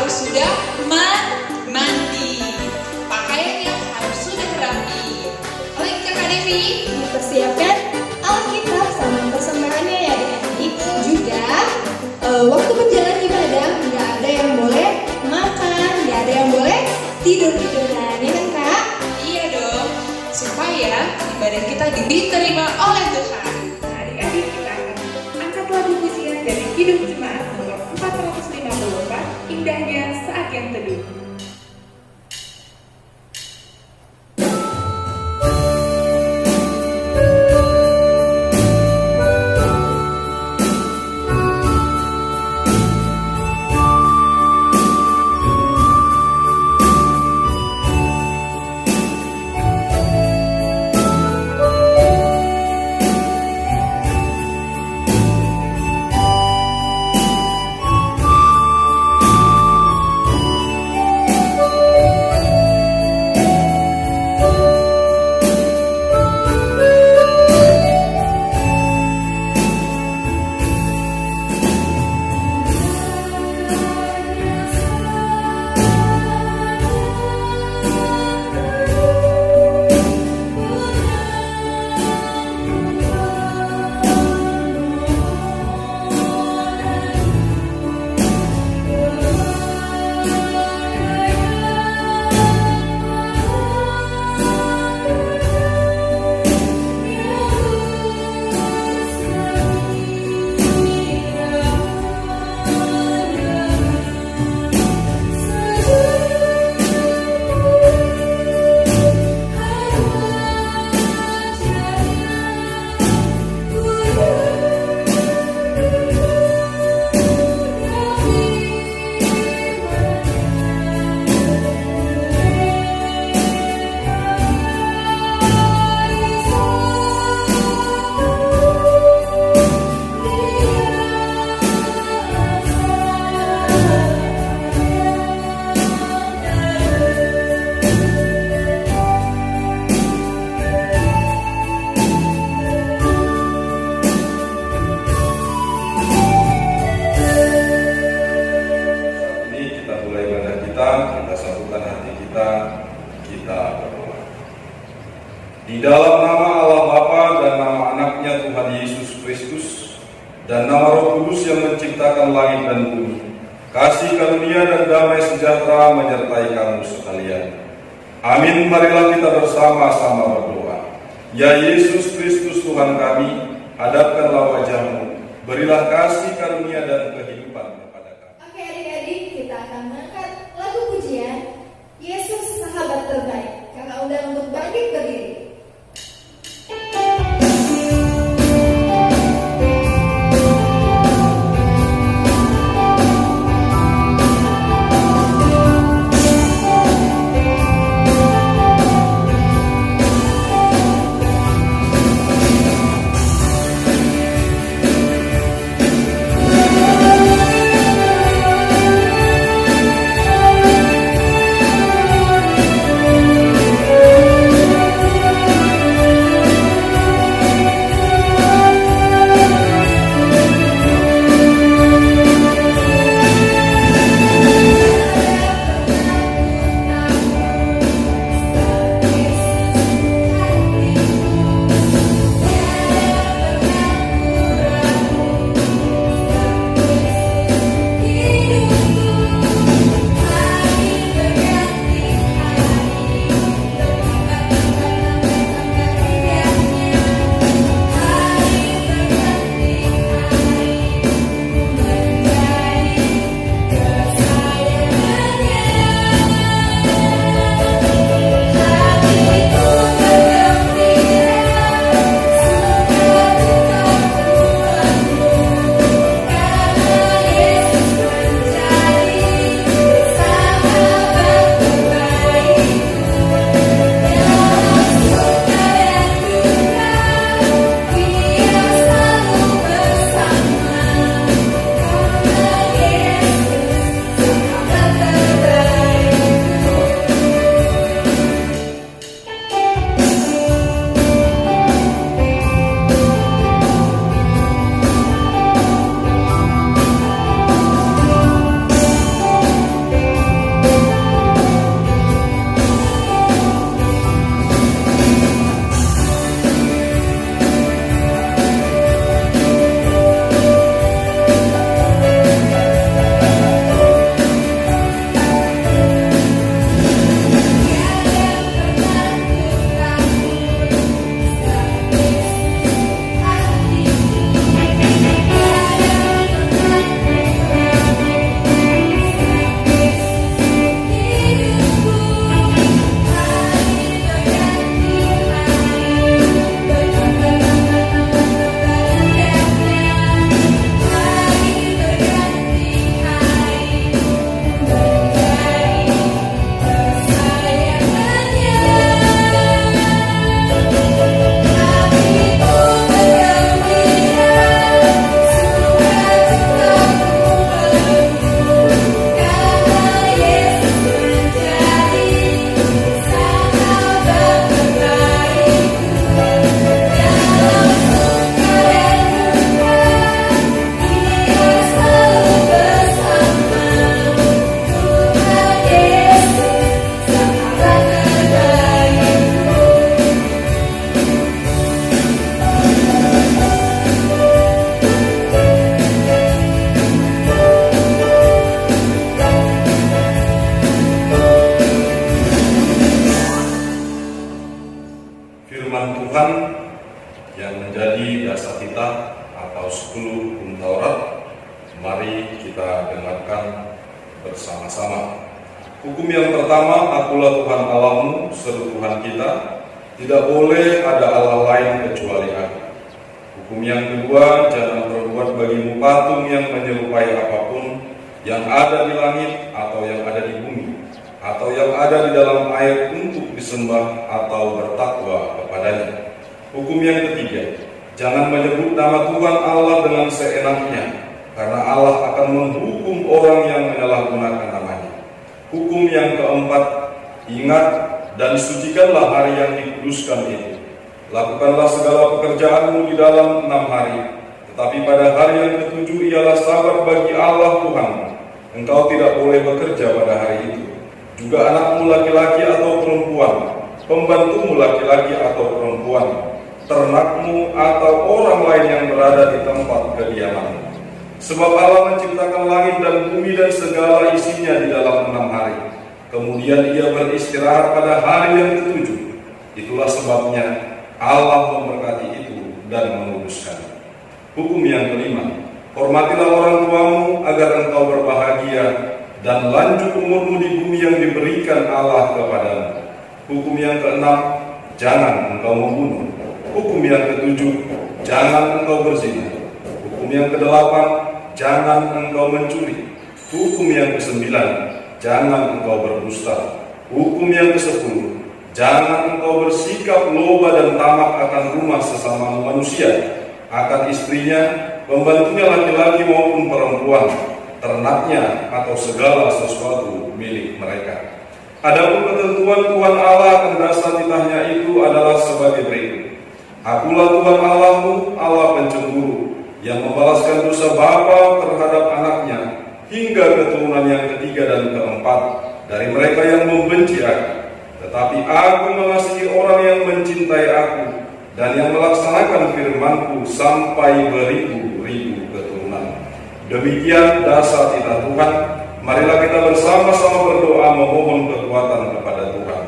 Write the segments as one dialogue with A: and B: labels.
A: harus sudah mandi. Pakaiannya harus sudah rapi. Baik Kakak Devi,
B: Mempersiapkan Alkitab sama persembahannya ya adik-adik. Juga waktu menjalani ibadah nggak ada yang boleh makan, nggak ada yang boleh tidur-tiduran, ya kan Kak?
A: iya dong, supaya ibadah kita diterima oleh Tuhan.
C: Nah, adik-adik, kita akan angkat lagu pujian dari Kidung Jemaat nomor 454, Indahnya Saat Yang Teduh.
D: Kita satukan hati kita berdoa. Di dalam nama Allah Bapa dan nama anaknya Tuhan Yesus Kristus dan nama Roh Kudus yang menciptakan langit dan bumi, kasih karunia dan damai sejahtera menyertai kamu sekalian. Amin. Marilah kita bersama-sama berdoa. Ya Yesus Kristus Tuhan kami, hadapkanlah wajah-Mu, berilah kasih karunia dan kehidupan kepada kami.
B: Oke adik-adik, kita akan mengangkat lagu pujian Yesus Sahabat Terbaik. Kakak undang untuk bangkit berdiri.
E: Yesus
D: Tuhan yang menjadi dasar kita atau 10 hukum Taurat. Mari kita dengarkan bersama-sama. Hukum yang pertama, akulah Tuhan Allahmu, seru Tuhan kita. Tidak boleh ada Allah lain kecuali aku. Hukum yang kedua, jangan berbuat bagimu patung yang menyerupai apapun yang ada di langit atau yang ada di bumi atau yang ada di dalam air untuk disembah atau bertakwa kepadanya. Hukum yang ketiga, jangan menyebut nama Tuhan Allah dengan seenaknya, karena Allah akan menghukum orang yang menyalahgunakan namanya. Hukum yang keempat, ingat dan sucikanlah hari yang dikuduskan itu. Lakukanlah segala pekerjaanmu di dalam 6 hari, tetapi pada hari yang ke-7 ialah Sabat bagi Allah Tuhan. Engkau tidak boleh bekerja pada hari itu. Juga anakmu laki-laki atau perempuan, pembantumu laki-laki atau perempuan, ternakmu atau orang lain yang berada di tempat kediamanmu. Sebab Allah menciptakan langit dan bumi dan segala isinya di dalam 6 hari. Kemudian Ia beristirahat pada hari yang ke-7. Itulah sebabnya Allah memberkati itu dan menguduskan. Hukum yang kelima, hormatilah orang tuamu agar engkau berbahagia dan lanjut umurmu di bumi yang diberikan Allah kepadamu. Hukum yang keenam, jangan engkau membunuh. Hukum yang ke-7, jangan engkau berzina. Hukum yang ke-8, jangan engkau mencuri. Hukum yang ke-9, jangan engkau berdusta. Hukum yang ke-10, jangan engkau bersikap loba dan tamak akan rumah sesama manusia, akan istrinya, pembantunya laki-laki maupun perempuan, ternaknya atau segala sesuatu milik mereka. Adapun ketentuan Tuhan Allah akan dasar titahnya itu adalah sebagai berikut. Akulah Tuhan Allahmu, Allah pencemburu, yang membalaskan dosa bapa terhadap anaknya, hingga keturunan yang ketiga dan keempat dari mereka yang membenci aku. Tetapi aku mengasihi orang yang mencintai aku dan yang melaksanakan firman-Ku sampai beribu-ribu keturunan. Demikian dasar titah Tuhan. Marilah kita bersama-sama berdoa memohon kekuatan kepada Tuhan.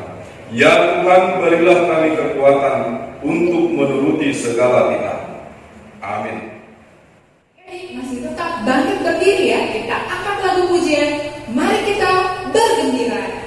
D: Ya Tuhan, berilah kami kekuatan untuk menuruti segala titah. Amin.
A: Masih tetap bangkit berdiri ya. Kita angkat lagu pujian. Mari kita bergembira.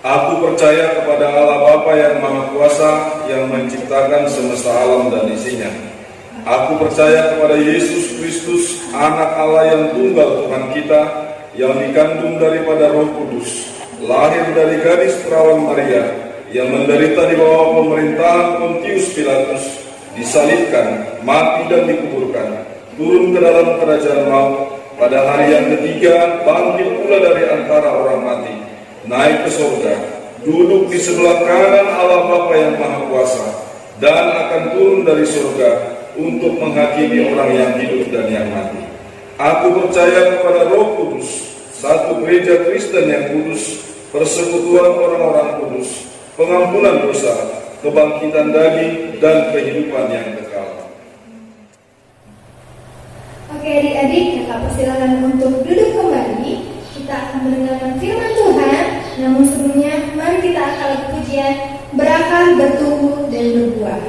D: Aku percaya kepada Allah Bapa yang Maha Kuasa, yang menciptakan semesta alam dan isinya. Aku percaya kepada Yesus Kristus, Anak Allah yang tunggal Tuhan kita, yang dikandung daripada Roh Kudus, lahir dari gadis perawan Maria, yang menderita di bawah pemerintahan Pontius Pilatus, disalibkan, mati dan dikuburkan, turun ke dalam kerajaan maut, pada hari yang ketiga bangkit pula dari antara orang mati, naik ke surga, duduk di sebelah kanan Allah Bapa yang Maha Kuasa, dan akan turun dari surga untuk menghakimi orang yang hidup dan yang mati. Aku percaya kepada Roh Kudus, satu gereja Kristen yang kudus, persekutuan orang-orang kudus, pengampunan dosa, kebangkitan daging, dan kehidupan yang kekal.
B: Oke adik-adik, kakak persilakan untuk duduk kembali. Kita akan mendengarkan firman Tuhan. Namun sebelumnya, mari kita akan pujian berakar, bertumbuh, dan berbuah.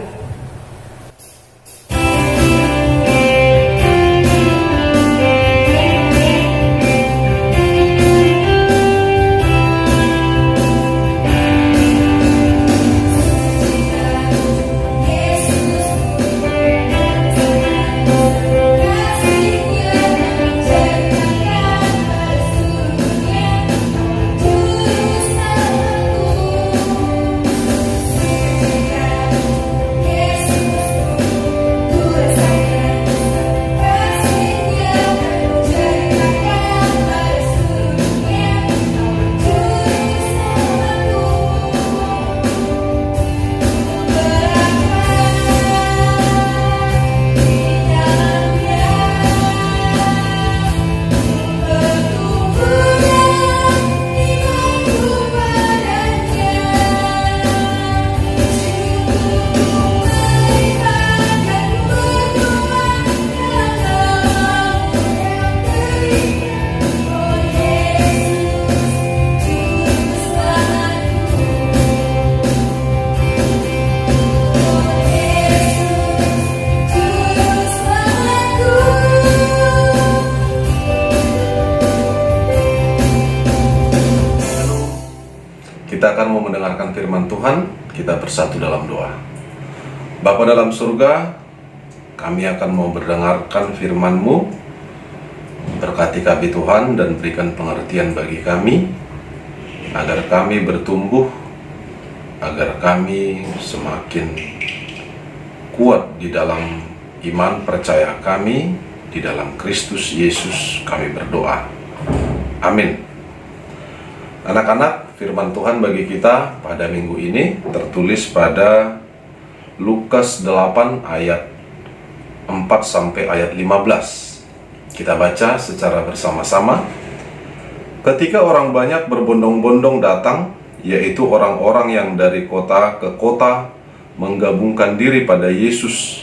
E: Kita akan mau mendengarkan firman Tuhan. Kita bersatu dalam doa. Bapa dalam surga, kami akan mau mendengarkan firman-Mu. Berkati kami Tuhan dan berikan pengertian bagi kami, agar kami bertumbuh, agar kami semakin kuat di dalam iman percaya kami, di dalam Kristus Yesus kami berdoa. Amin. Anak-anak, firman Tuhan bagi kita pada minggu ini tertulis pada Lukas 8 ayat 4 sampai ayat 15. Kita baca secara bersama-sama. Ketika orang banyak berbondong-bondong datang, yaitu orang-orang yang dari kota ke kota menggabungkan diri pada Yesus,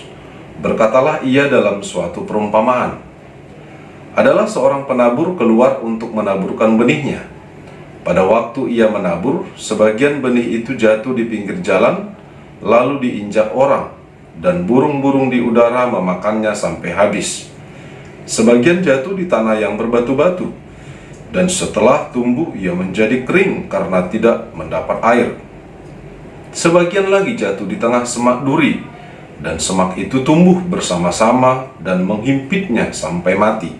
E: berkatalah ia dalam suatu perumpamaan. Adalah seorang penabur keluar untuk menaburkan benihnya. Pada waktu ia menabur, sebagian benih itu jatuh di pinggir jalan, lalu diinjak orang, dan burung-burung di udara memakannya sampai habis. Sebagian jatuh di tanah yang berbatu-batu, dan setelah tumbuh ia menjadi kering karena tidak mendapat air. Sebagian lagi jatuh di tengah semak duri, dan semak itu tumbuh bersama-sama dan menghimpitnya sampai mati.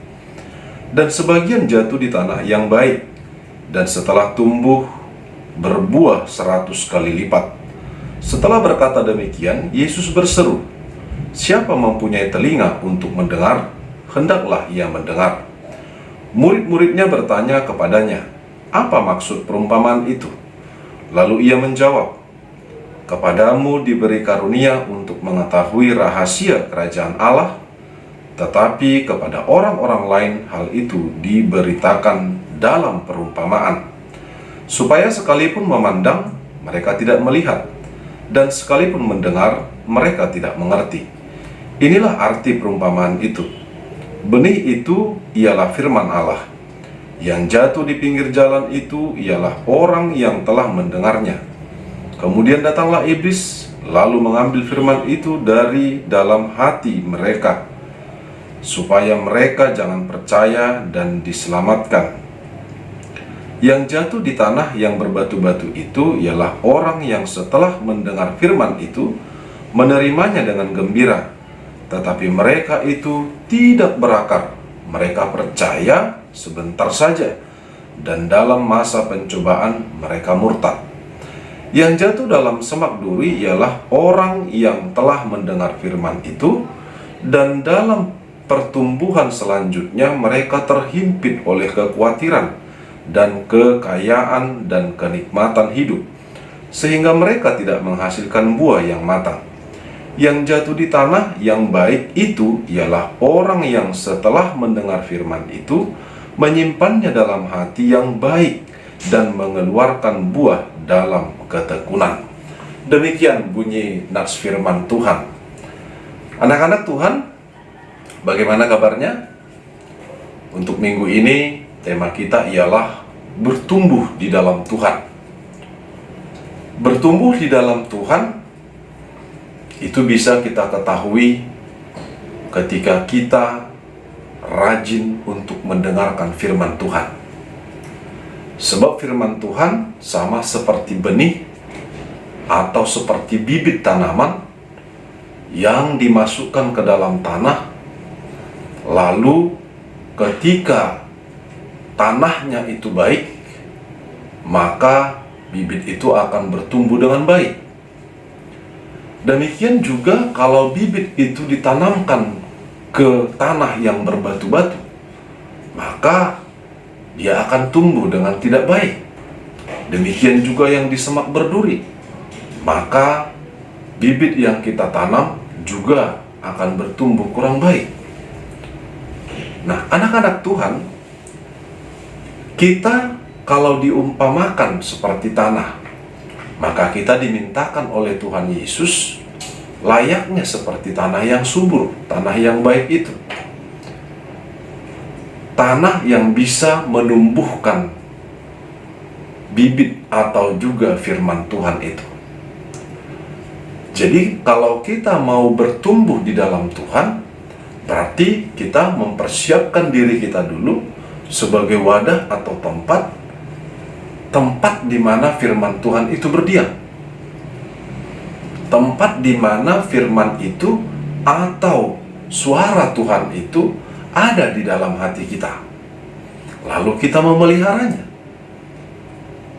E: Dan sebagian jatuh di tanah yang baik, dan setelah tumbuh berbuah 100 kali lipat. Setelah berkata demikian, Yesus berseru, "Siapa mempunyai telinga untuk mendengar, hendaklah ia mendengar." Murid-muridnya bertanya kepadanya, "Apa maksud perumpamaan itu?" Lalu ia menjawab, "Kepadamu diberi karunia untuk mengetahui rahasia kerajaan Allah, tetapi kepada orang-orang lain hal itu diberitakan dalam perumpamaan, supaya sekalipun memandang, mereka tidak melihat, dan sekalipun mendengar, mereka tidak mengerti." Inilah arti perumpamaan itu. Benih itu ialah firman Allah. Yang jatuh di pinggir jalan itu ialah orang yang telah mendengarnya. Kemudian datanglah iblis, lalu mengambil firman itu dari dalam hati mereka, supaya mereka jangan percaya dan diselamatkan. Yang jatuh di tanah yang berbatu-batu itu ialah orang yang setelah mendengar firman itu menerimanya dengan gembira, tetapi mereka itu tidak berakar. Mereka percaya sebentar saja, dan dalam masa pencobaan mereka murtad. Yang jatuh dalam semak duri ialah orang yang telah mendengar firman itu, dan dalam pertumbuhan selanjutnya mereka terhimpit oleh kekhawatiran, dan kekayaan dan kenikmatan hidup, sehingga mereka tidak menghasilkan buah yang matang. Yang jatuh di tanah yang baik itu ialah orang yang setelah mendengar firman itu menyimpannya dalam hati yang baik dan mengeluarkan buah dalam ketekunan. Demikian bunyi nats firman Tuhan. Anak-anak Tuhan, bagaimana kabarnya? Untuk minggu ini tema kita ialah bertumbuh di dalam Tuhan. Bertumbuh di dalam Tuhan itu bisa kita ketahui ketika kita rajin untuk mendengarkan firman Tuhan. Sebab firman Tuhan sama seperti benih atau seperti bibit tanaman yang dimasukkan ke dalam tanah, lalu ketika tanahnya itu baik, maka bibit itu akan bertumbuh dengan baik. Demikian juga kalau bibit itu ditanamkan ke tanah yang berbatu-batu, maka dia akan tumbuh dengan tidak baik. Demikian juga yang di semak berduri, maka bibit yang kita tanam juga akan bertumbuh kurang baik. Nah, anak-anak Tuhan, kita kalau diumpamakan seperti tanah, maka kita dimintakan oleh Tuhan Yesus layaknya seperti tanah yang subur, tanah yang baik itu. Tanah yang bisa menumbuhkan bibit atau juga firman Tuhan itu. Jadi kalau kita mau bertumbuh di dalam Tuhan, berarti kita mempersiapkan diri kita dulu sebagai wadah atau tempat di mana firman Tuhan itu berdiam. Tempat di mana firman itu atau suara Tuhan itu ada di dalam hati kita. Lalu kita memeliharanya.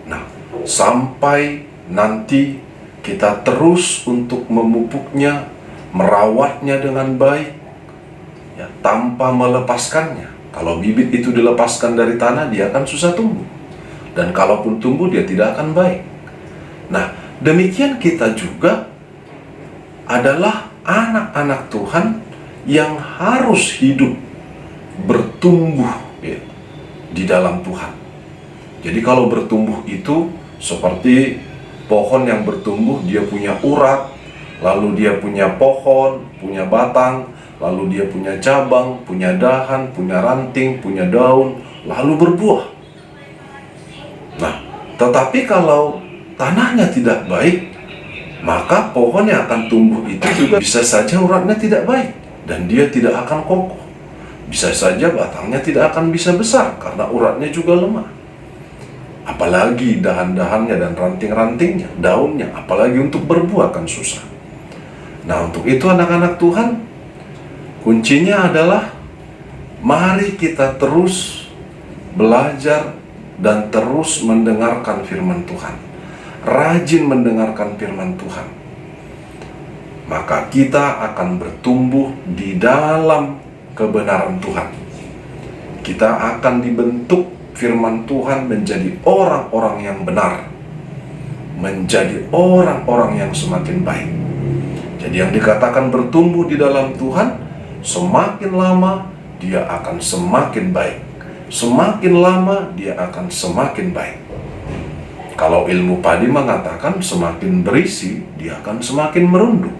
E: Nah, sampai nanti kita terus untuk memupuknya, merawatnya dengan baik, ya, tanpa melepaskannya. Kalau bibit itu dilepaskan dari tanah, dia akan susah tumbuh. Dan kalaupun tumbuh, dia tidak akan baik. Nah, demikian kita juga adalah anak-anak Tuhan yang harus hidup bertumbuh, ya, di dalam Tuhan. Jadi kalau bertumbuh itu seperti pohon yang bertumbuh, dia punya urat, lalu dia punya pohon, punya batang, lalu dia punya cabang, punya dahan, punya ranting, punya daun, lalu berbuah. Nah, tetapi kalau tanahnya tidak baik, maka pohon yang akan tumbuh itu juga bisa saja uratnya tidak baik dan dia tidak akan kokoh. Bisa saja batangnya tidak akan bisa besar karena uratnya juga lemah. Apalagi dahan-dahannya dan ranting-rantingnya, daunnya, apalagi untuk berbuah kan susah. Nah, untuk itu anak-anak Tuhan, kuncinya adalah mari kita terus belajar dan terus mendengarkan firman Tuhan. Rajin mendengarkan firman Tuhan, maka kita akan bertumbuh di dalam kebenaran Tuhan. Kita akan dibentuk firman Tuhan menjadi orang-orang yang benar, menjadi orang-orang yang semakin baik. Jadi yang dikatakan bertumbuh di dalam Tuhan, semakin lama dia akan semakin baik, semakin lama dia akan semakin baik. Kalau ilmu padi mengatakan semakin berisi, dia akan semakin merunduk.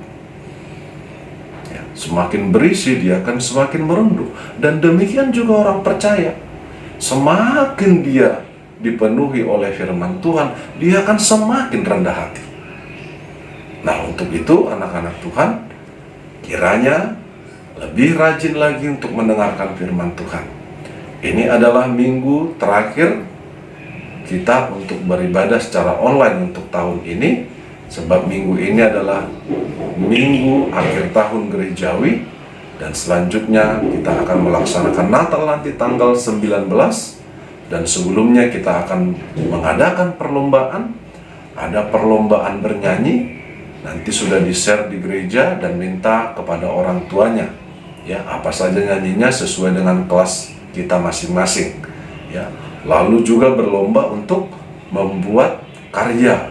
E: Ya, semakin berisi, dia akan semakin merunduk. Dan demikian juga orang percaya. Semakin dia dipenuhi oleh firman Tuhan, dia akan semakin rendah hati. Nah, untuk itu anak-anak Tuhan, kiranya lebih rajin lagi untuk mendengarkan firman Tuhan. Ini adalah minggu terakhir kita untuk beribadah secara online untuk tahun ini, sebab minggu ini adalah minggu akhir tahun gerejawi, dan selanjutnya kita akan melaksanakan Natal nanti tanggal 19, dan sebelumnya kita akan mengadakan perlombaan. Ada perlombaan bernyanyi, nanti sudah di-share di gereja dan minta kepada orang tuanya, ya, apa saja nyanyinya sesuai dengan kelas kita masing-masing. ya. Lalu juga berlomba untuk membuat karya,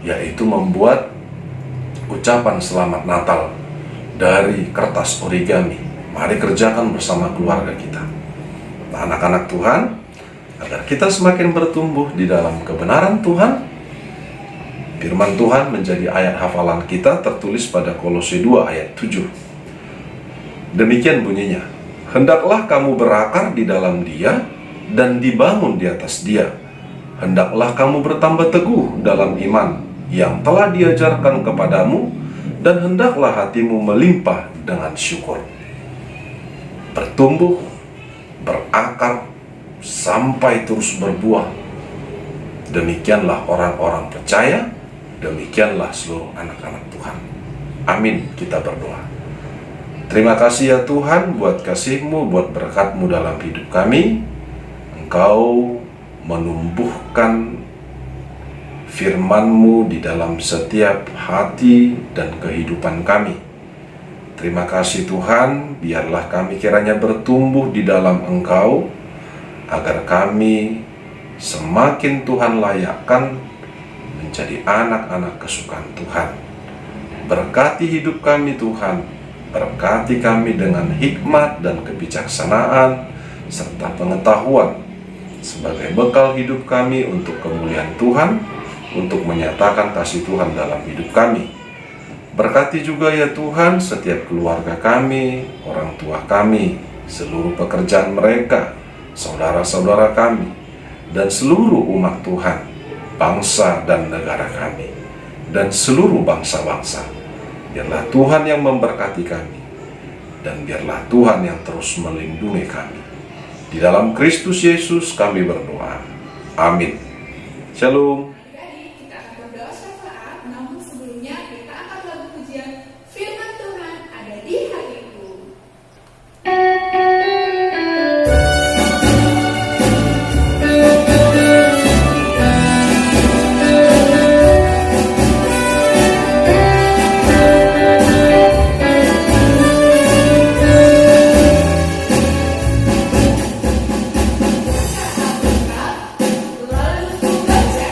E: yaitu membuat ucapan selamat Natal dari kertas origami. Mari kerjakan bersama keluarga kita. Nah, anak-anak Tuhan, agar kita semakin bertumbuh di dalam kebenaran Tuhan, firman Tuhan menjadi ayat hafalan kita tertulis pada Kolose 2 ayat 7. Demikian bunyinya, hendaklah kamu berakar di dalam Dia dan dibangun di atas Dia. Hendaklah kamu bertambah teguh dalam iman yang telah diajarkan kepadamu, dan hendaklah hatimu melimpah dengan syukur. Bertumbuh, berakar, sampai terus berbuah. Demikianlah orang-orang percaya, demikianlah seluruh anak-anak Tuhan. Amin, kita berdoa. Terima kasih ya Tuhan buat kasih-Mu, buat berkat-Mu dalam hidup kami. Engkau menumbuhkan firman-Mu di dalam setiap hati dan kehidupan kami. Terima kasih Tuhan, biarlah kami kiranya bertumbuh di dalam Engkau, agar kami semakin Tuhan layakkan menjadi anak-anak kesukaan Tuhan. Berkati hidup kami Tuhan, berkati kami dengan hikmat dan kebijaksanaan serta pengetahuan sebagai bekal hidup kami untuk kemuliaan Tuhan, untuk menyatakan kasih Tuhan dalam hidup kami. Berkati juga ya Tuhan setiap keluarga kami, orang tua kami, seluruh pekerjaan mereka, saudara-saudara kami, dan seluruh umat Tuhan, bangsa dan negara kami, dan seluruh bangsa-bangsa. Biarlah Tuhan yang memberkati kami, dan biarlah Tuhan yang terus melindungi kami. Di dalam Kristus Yesus kami berdoa. Amin. Shalom.
A: Adik-adik, kita akan berdoa syafaat, namun sebelumnya kita akan lagu pujian firman Tuhan ada di hatiku. Lalu baca.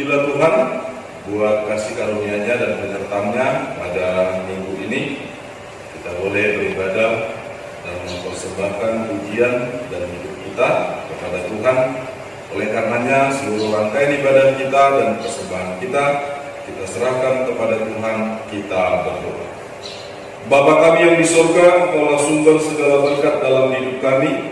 D: Terpujilah Tuhan buat kasih karunia-Nya dan penyertaan-Nya pada minggu ini. Kita boleh beribadah dan mempersembahkan pujian dan hidup kita kepada Tuhan. Oleh karenanya seluruh rangkaian ibadah kita dan persembahan kita serahkan kepada Tuhan. Kita berdoa. Bapa kami yang di surga, Engkaulah sumber segala berkat dalam hidup kami.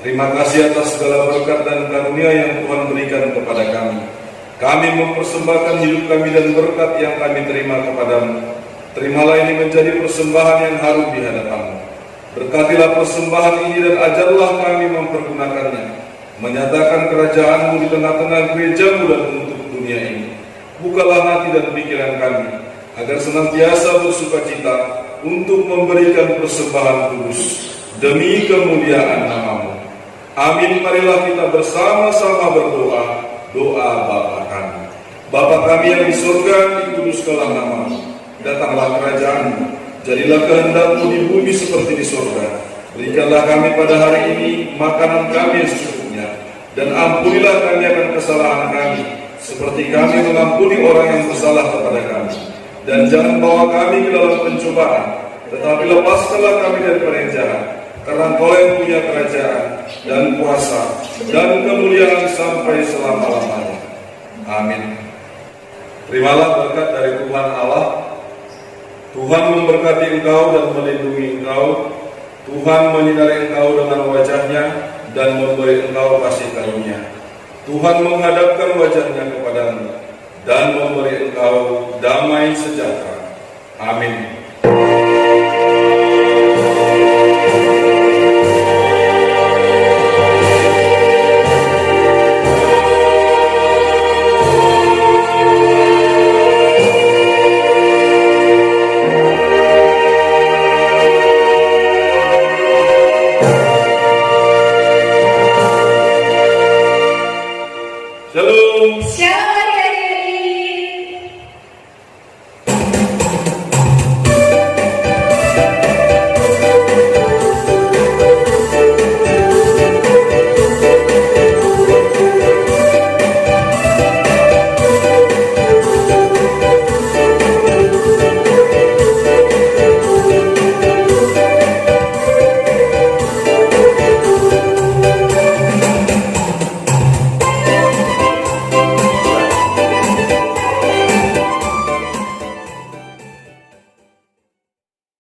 D: Terima kasih atas segala berkat dan karunia yang Tuhan berikan kepada kami. Kami mempersembahkan hidup kami dan berkat yang kami terima kepadamu. Terimalah ini menjadi persembahan yang harum di hadapan-Mu. Berkatilah persembahan ini dan ajarlah kami mempergunakannya, menyatakan kerajaan-Mu di tengah-tengah gereja-Mu dan untuk dunia ini. Bukalah hati dan pikiran kami, agar senantiasa bersukacita untuk memberikan persembahan kudus demi kemuliaan nama-Mu. Amin. Marilah kita bersama-sama berdoa. Doa Bapa kami. Bapa kami yang di surga, dikuduskanlah nama-Mu. Datanglah kerajaan-Mu. Jadilah kehendak-Mu di bumi seperti di surga. Berikanlah kami pada hari ini makanan kami yang secukupnya, dan ampunilah kami akan kesalahan kami, seperti kami mengampuni orang yang bersalah kepada kami. Dan jangan bawa kami ke dalam pencobaan, tetapi lepaskanlah kami dari yang jahat. Karena Engkau yang punya kerajaan dan kuasa dan kemuliaan sampai selama-lamanya. Amin. Terimalah berkat dari Tuhan Allah. Tuhan memberkati engkau dan melindungi engkau. Tuhan menyinari engkau dengan wajah-Nya dan memberi engkau kasih karunia. Tuhan menghadapkan wajah-Nya kepadamu dan memberi engkau damai sejahtera. Amin.
C: Shalom.